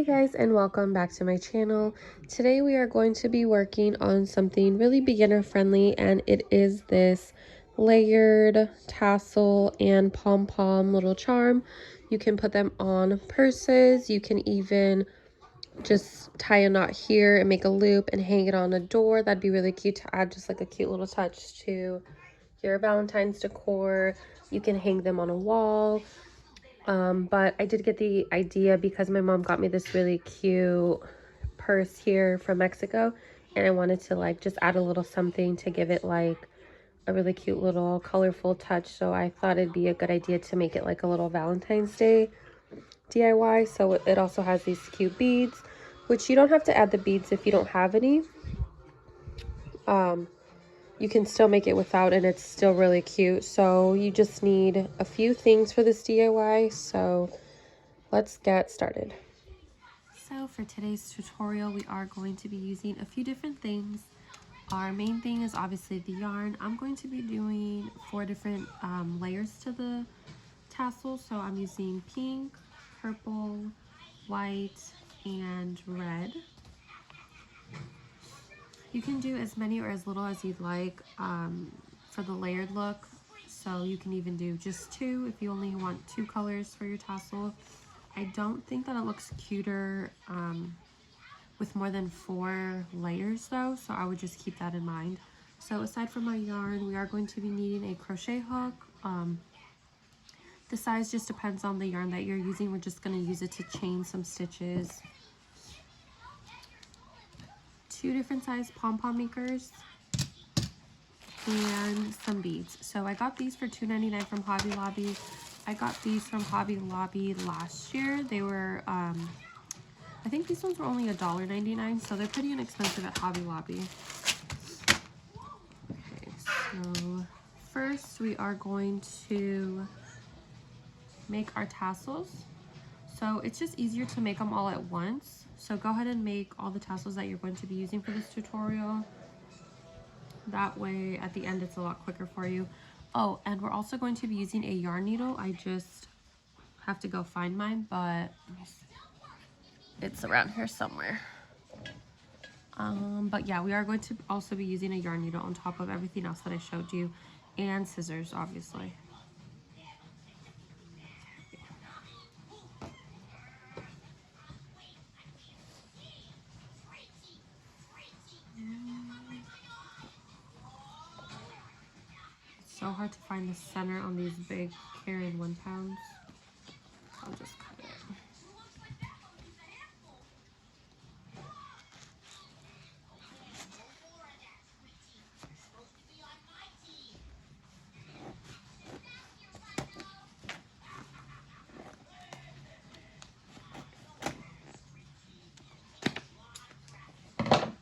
Hey guys, and welcome back to my channel. Today we are going to be working on something really beginner friendly, and it is this layered tassel and pom-pom little charm. You can put them on purses. You can even just tie a knot here and make a loop and hang it on a door. That'd be really cute to add just like a cute little touch to your Valentine's decor. You can hang them on a wall. But I did get the idea because my mom got me this really cute purse here from Mexico, and I wanted to like just add a little something to give it like a really cute little colorful touch. So I thought it'd be a good idea to make it like a little Valentine's Day DIY. So it also has these cute beads, which you don't have to add the beads if you don't have any. You can still make it without, and it's still really cute. So you just need a few things for this DIY. So let's get started. So for today's tutorial, we are going to be using a few different things. Our main thing is obviously the yarn. I'm going to be doing 4 different layers to the tassel. So I'm using pink, purple, white, and red. You can do as many or as little as you'd like for the layered look. So you can even do just 2 if you only want 2 colors for your tassel. I don't think that it looks cuter with more than 4 layers though, so I would just keep that in mind. So aside from our yarn, we are going to be needing a crochet hook. The size just depends on the yarn that you're using. We're just going to use it to chain some stitches. 2 different size pom-pom makers and some beads. So I got these for $2.99 from Hobby Lobby. I got these from Hobby Lobby last year. They were I think these ones were only $1.99, so they're pretty inexpensive at Hobby Lobby. Okay, so first we are going to make our tassels. So it's just easier to make them all at once. So go ahead and make all the tassels that you're going to be using for this tutorial. That way at the end it's a lot quicker for you. Oh, and we're also going to be using a yarn needle. I just have to go find mine, but it's around here somewhere. But yeah, we are going to also be using a yarn needle on top of everything else that I showed you, and scissors, obviously. It's so hard to find the center on these big carrying 1 pounds. I'll just cut it.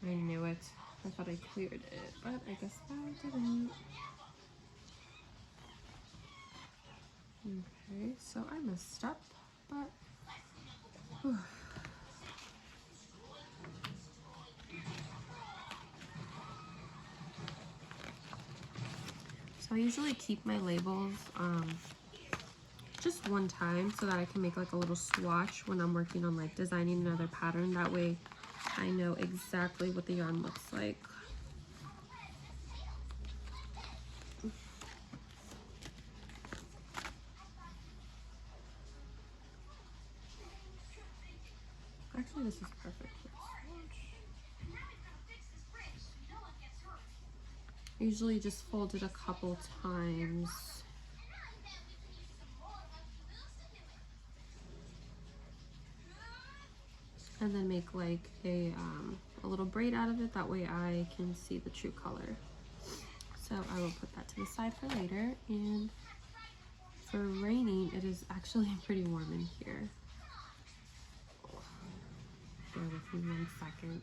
I knew it. I thought I cleared it, but I guess I didn't. Okay, so I messed up, but whew. So I usually keep my labels just 1 time so that I can make like a little swatch when I'm working on like designing another pattern. That way I know exactly what the yarn looks like. Actually, this is perfect. I usually just fold it a couple times. And then make like a little braid out of it. That way I can see the true color. So I will put that to the side for later. And for raining, it is actually pretty warm in here. Bear with me 1 second.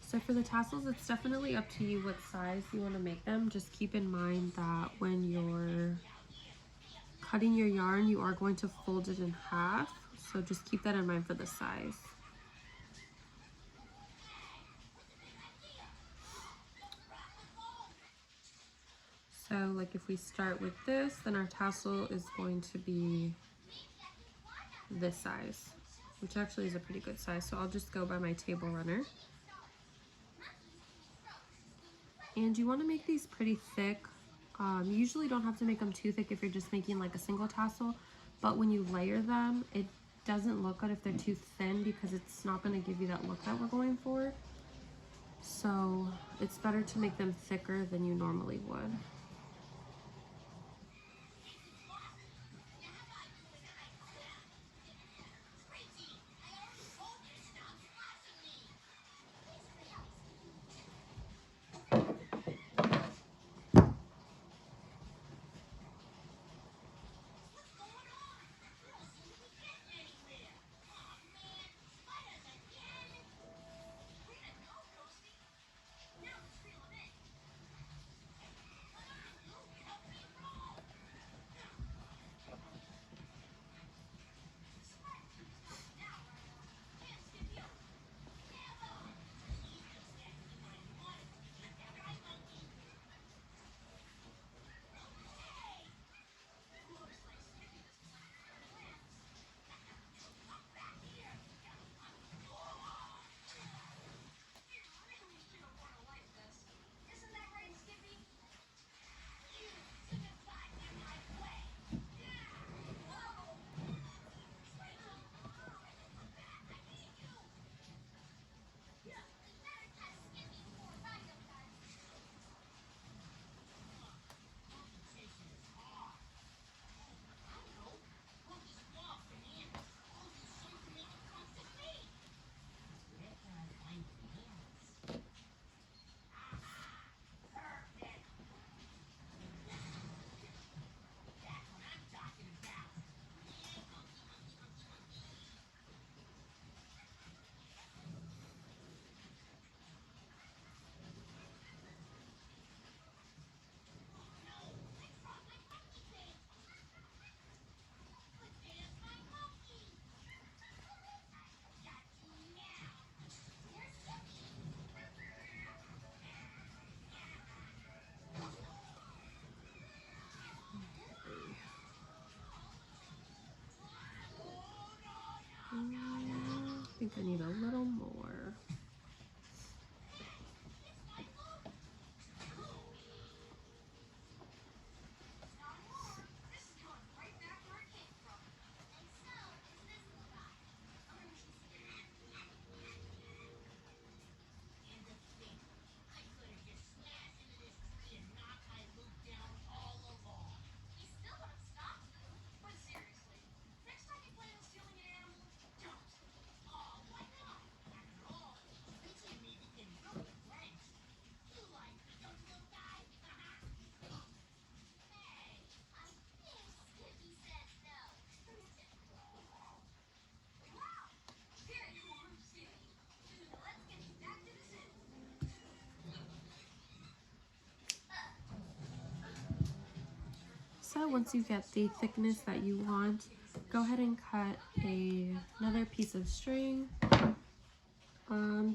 So for the tassels, it's definitely up to you what size you want to make them. Just keep in mind that when you're cutting your yarn, you are going to fold it in half. So just keep that in mind for the size. So like if we start with this, then our tassel is going to be this size, which actually is a pretty good size. So I'll just go by my table runner. And you want to make these pretty thick. You usually don't have to make them too thick if you're just making like a single tassel, but when you layer them, it doesn't look good if they're too thin because it's not going to give you that look that we're going for. So it's better to make them thicker than you normally would. I think I need a little more. So once you get the thickness that you want, go ahead and cut another piece of string.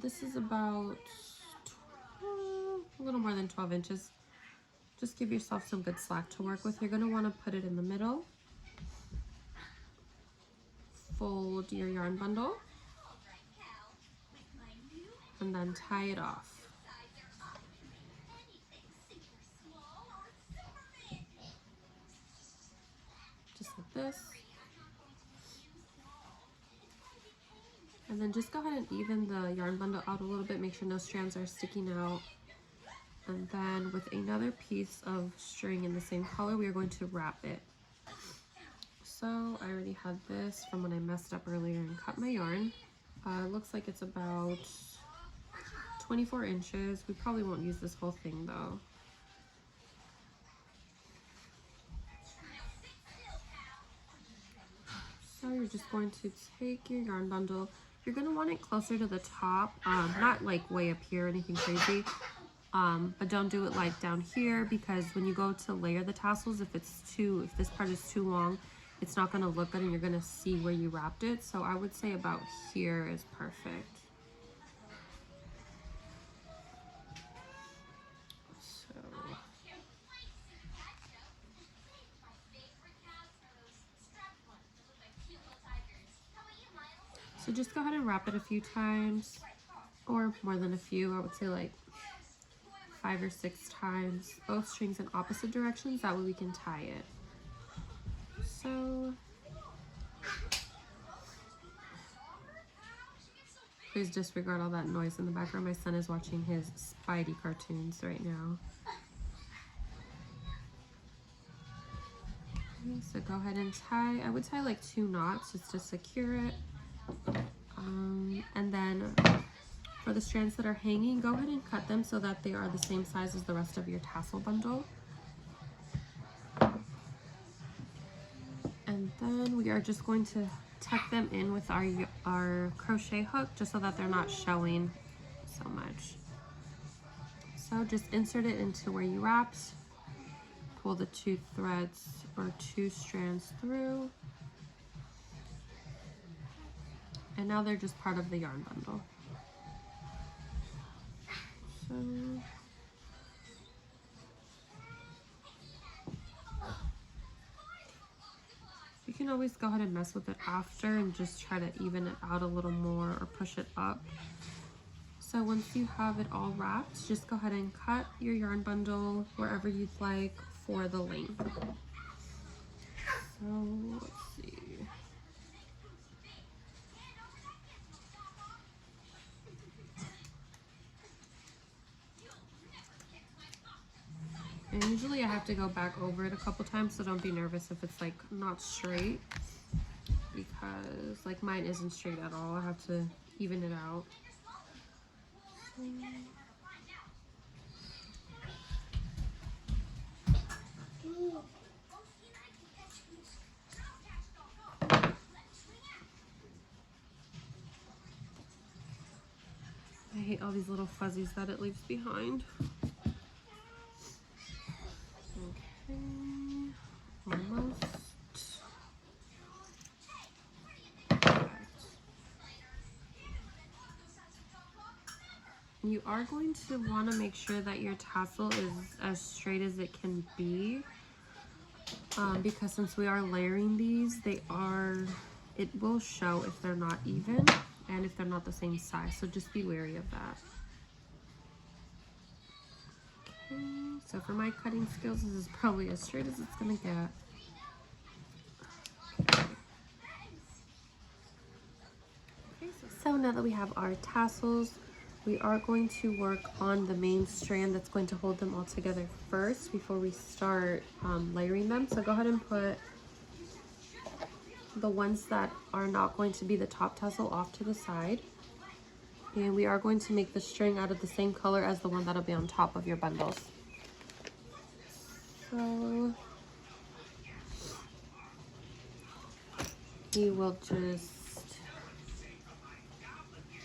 This is about a little more than 12 inches. Just give yourself some good slack to work with. You're going to want to put it in the middle. Fold your yarn bundle and then tie it off. Just like this. And then just go ahead and even the yarn bundle out a little bit. Make sure no strands are sticking out. And then with another piece of string in the same color, we are going to wrap it. So I already had this from when I messed up earlier and cut my yarn. It looks like it's about 24 inches. We probably won't use this whole thing though. So you're just going to take your yarn bundle. You're going to want it closer to the top, not like way up here or anything crazy. But don't do it like down here, because when you go to layer the tassels, if this part is too long, it's not going to look good and you're going to see where you wrapped it. So I would say about here is perfect. So So just go ahead and wrap it a few times, or more than a few. I would say like 5 or 6 times, both strings in opposite directions. That way we can tie it. So please disregard all that noise in the background. My son is watching his Spidey cartoons right now. Okay, so go ahead and tie. I would tie like 2 knots just to secure it. And then for the strands that are hanging, go ahead and cut them so that they are the same size as the rest of your tassel bundle. And then we are just going to tuck them in with our crochet hook just so that they're not showing so much. So just insert it into where you wrapped, pull the 2 threads or 2 strands through, and now they're just part of the yarn bundle. So you can always go ahead and mess with it after and just try to even it out a little more or push it up. So once you have it all wrapped, just go ahead and cut your yarn bundle wherever you'd like for the length. So let's see. And usually I have to go back over it a couple times, so don't be nervous if it's like not straight, because like mine isn't straight at all. I have to even it out. I hate all these little fuzzies that it leaves behind. Okay, almost. You are going to want to make sure that your tassel is as straight as it can be, because since we are layering these, it will show if they're not even and if they're not the same size, so just be wary of that. Okay, so for my cutting skills, this is probably as straight as it's gonna get. Okay, so now that we have our tassels, we are going to work on the main strand that's going to hold them all together first before we start layering them. So go ahead and put the ones that are not going to be the top tassel off to the side. And we are going to make the string out of the same color as the one that'll be on top of your bundles. So you will just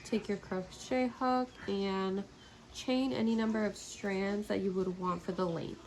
take your crochet hook and chain any number of strands that you would want for the length.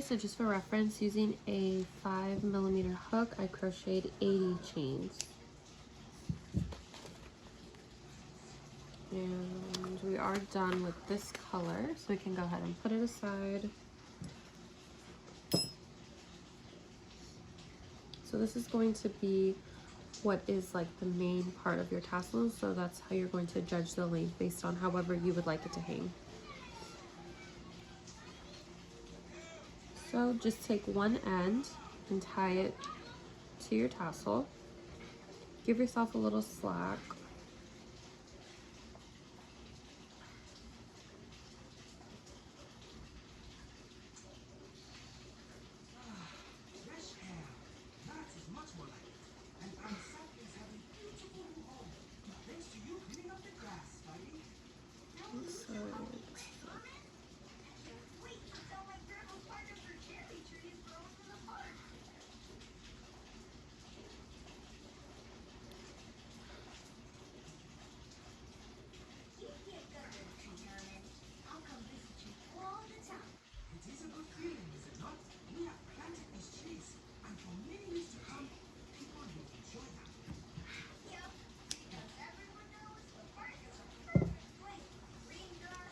Okay, so just for reference, using a 5mm hook, I crocheted 80 chains. And we are done with this color, so we can go ahead and put it aside. So this is going to be what is like the main part of your tassels, so that's how you're going to judge the length based on however you would like it to hang. So just take one end and tie it to your tassel. Give yourself a little slack.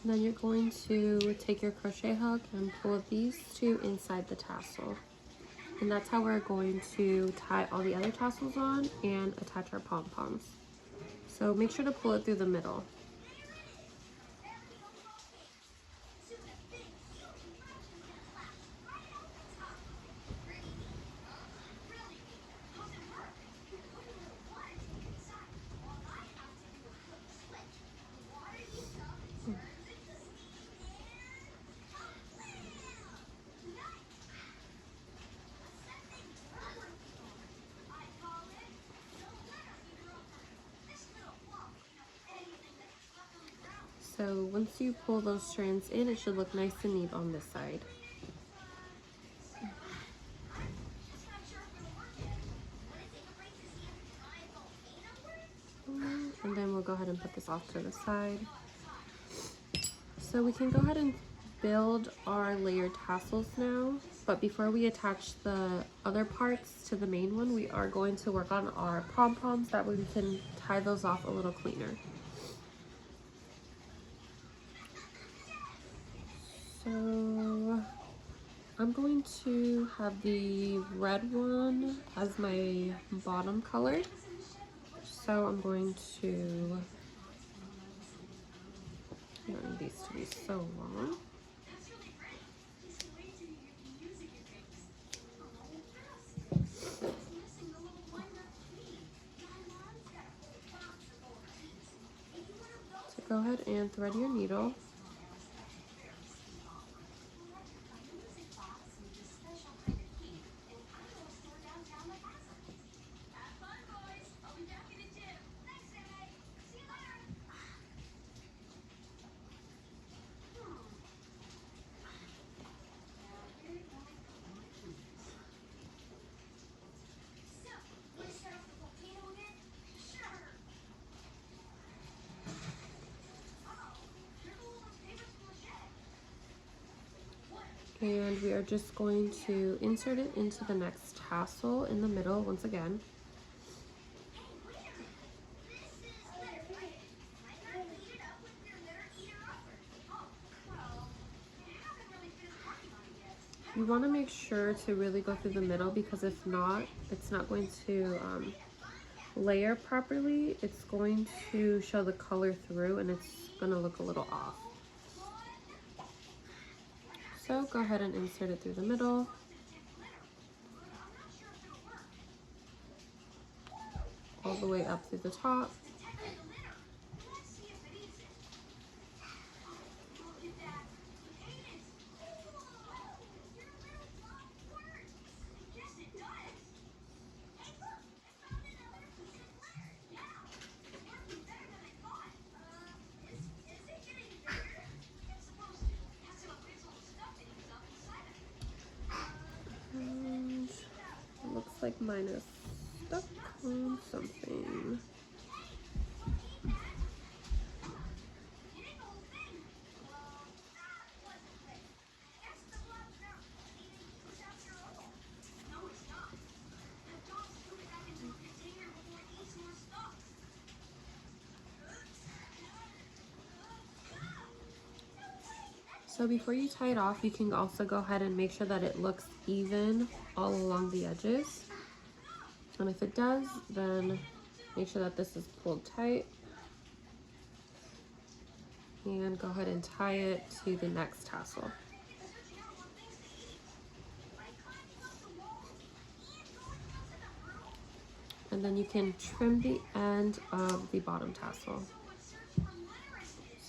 And then you're going to take your crochet hook and pull these two inside the tassel. And that's how we're going to tie all the other tassels on and attach our pom-poms. So make sure to pull it through the middle. So once you pull those strands in, it should look nice and neat on this side. And then we'll go ahead and put this off to the side. So we can go ahead and build our layered tassels now, but before we attach the other parts to the main one, we are going to work on our pom-poms, that way we can tie those off a little cleaner. So I'm going to have the red one as my bottom color. So I'm going to, I don't need these to be so long. So go ahead and thread your needle. And we are just going to insert it into the next tassel in the middle once again. You want to make sure to really go through the middle, because if not, it's not going to layer properly. It's going to show the color through and it's going to look a little off. So go ahead and insert it through the middle. All the way up through the top. And it looks like mine is stuck on something. So before you tie it off, you can also go ahead and make sure that it looks even all along the edges. And if it does, then make sure that this is pulled tight. And go ahead and tie it to the next tassel. And then you can trim the end of the bottom tassel.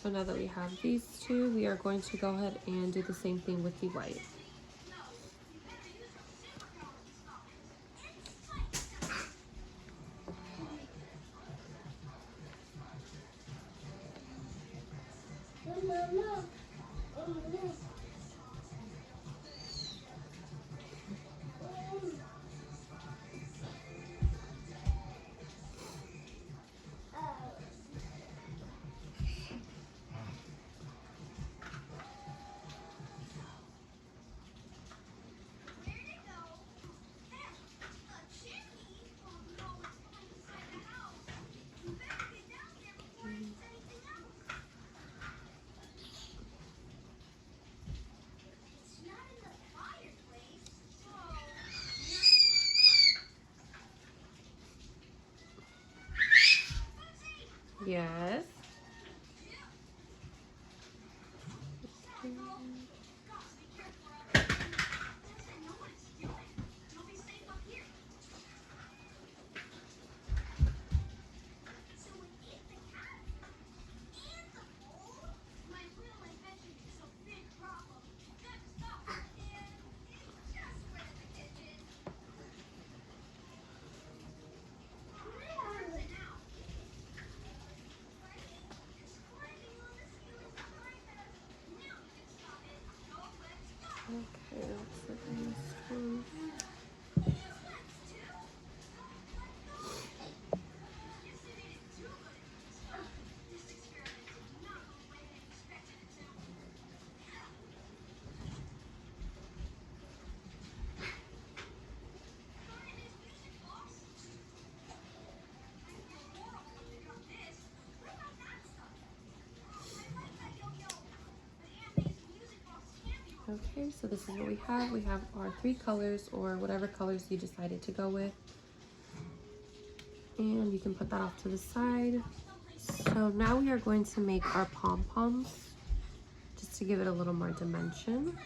So now that we have these two, we are going to go ahead and do the same thing with the white. Yes. Okay, let's look at this one. Okay, so this is what we have. We have our 3 colors, or whatever colors you decided to go with. And you can put that off to the side. So now we are going to make our pom-poms, just to give it a little more dimension.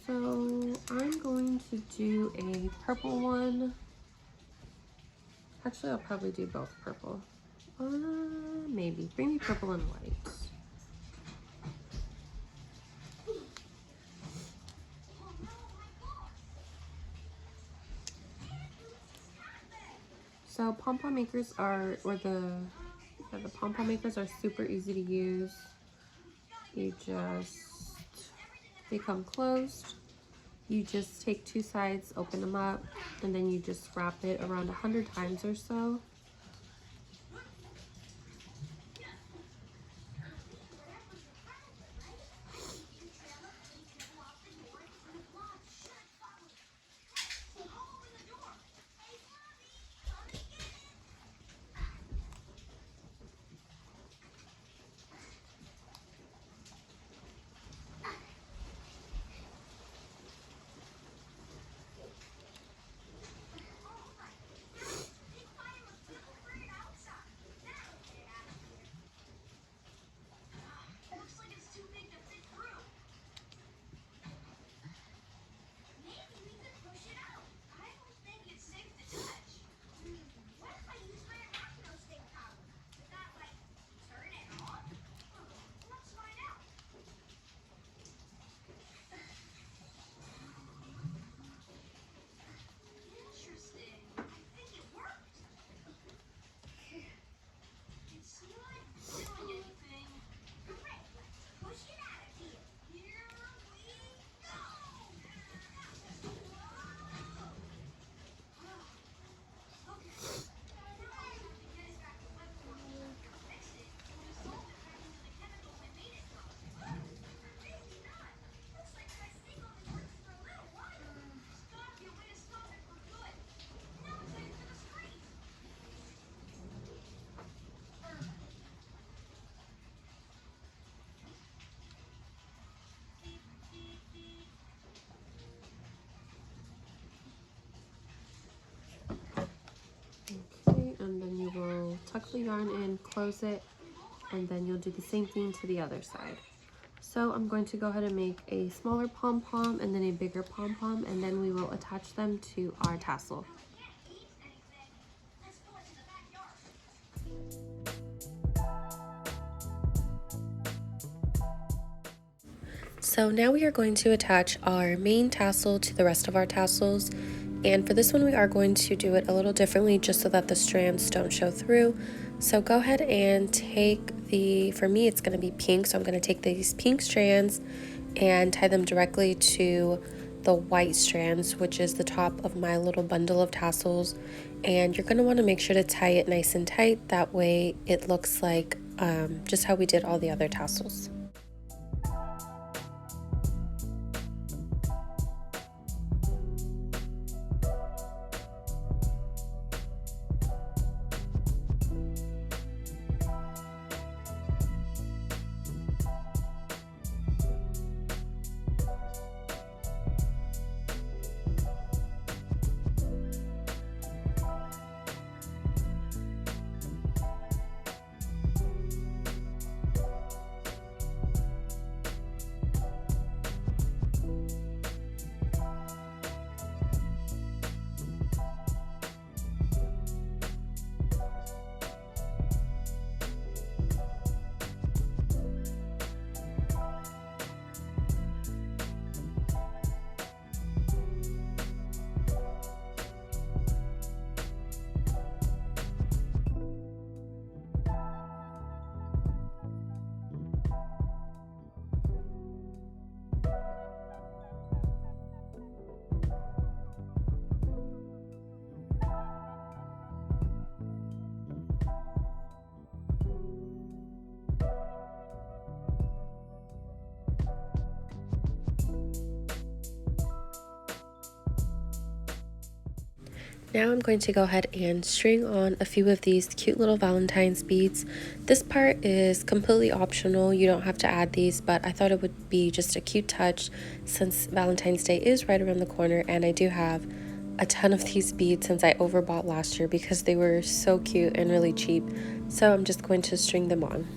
So I'm going to do a purple one. Actually, I'll probably do both purple. Maybe. Bring me purple and white. So pom-pom makers are, the pom-pom makers are super easy to use. They come closed. You just take 2 sides, open them up, and then you just wrap it around 100 times or so. tuck the yarn in, close it, and then you'll do the same thing to the other side. So I'm going to go ahead and make a smaller pom-pom and then a bigger pom-pom, and then we will attach them to our tassel. So now we are going to attach our main tassel to the rest of our tassels, and for this one we are going to do it a little differently just so that the strands don't show through. So go ahead and take for me it's going to be pink, so I'm going to take these pink strands and tie them directly to the white strands, which is the top of my little bundle of tassels. And you're going to want to make sure to tie it nice and tight, that way it looks like just how we did all the other tassels. Now I'm going to go ahead and string on a few of these cute little Valentine's beads. This part is completely optional, you don't have to add these, but I thought it would be just a cute touch since Valentine's Day is right around the corner, and I do have a ton of these beads since I overbought last year because they were so cute and really cheap. So I'm just going to string them on.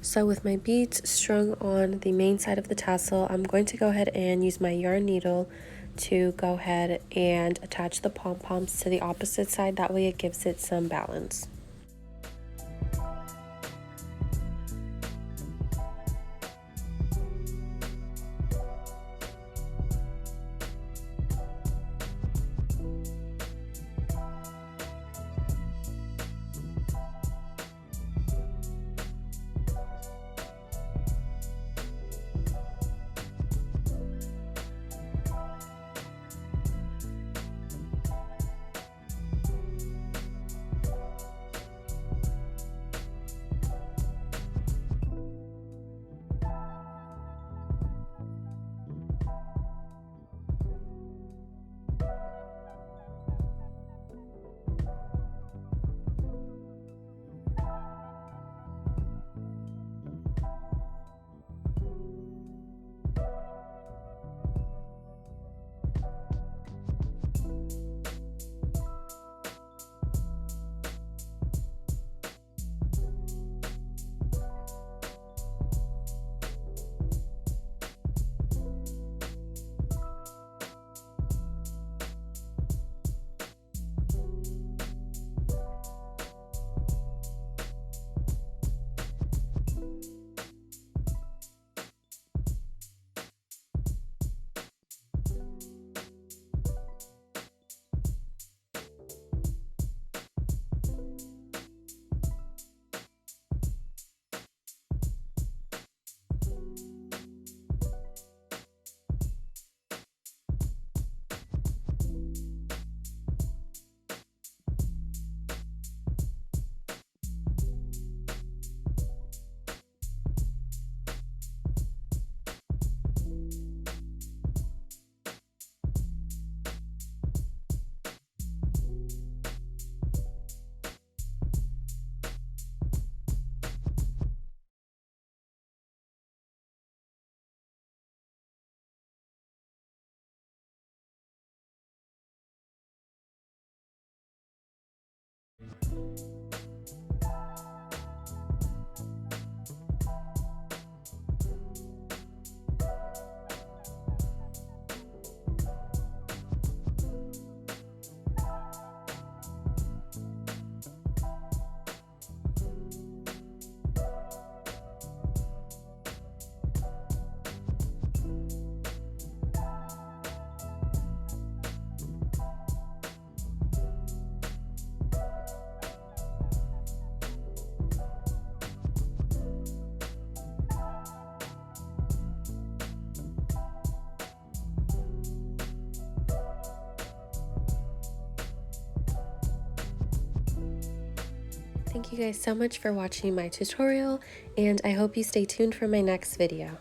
So with my beads strung on the main side of the tassel, I'm going to go ahead and use my yarn needle to go ahead and attach the pom-poms to the opposite side. That way it gives it some balance. Thank you guys so much for watching my tutorial, and I hope you stay tuned for my next video.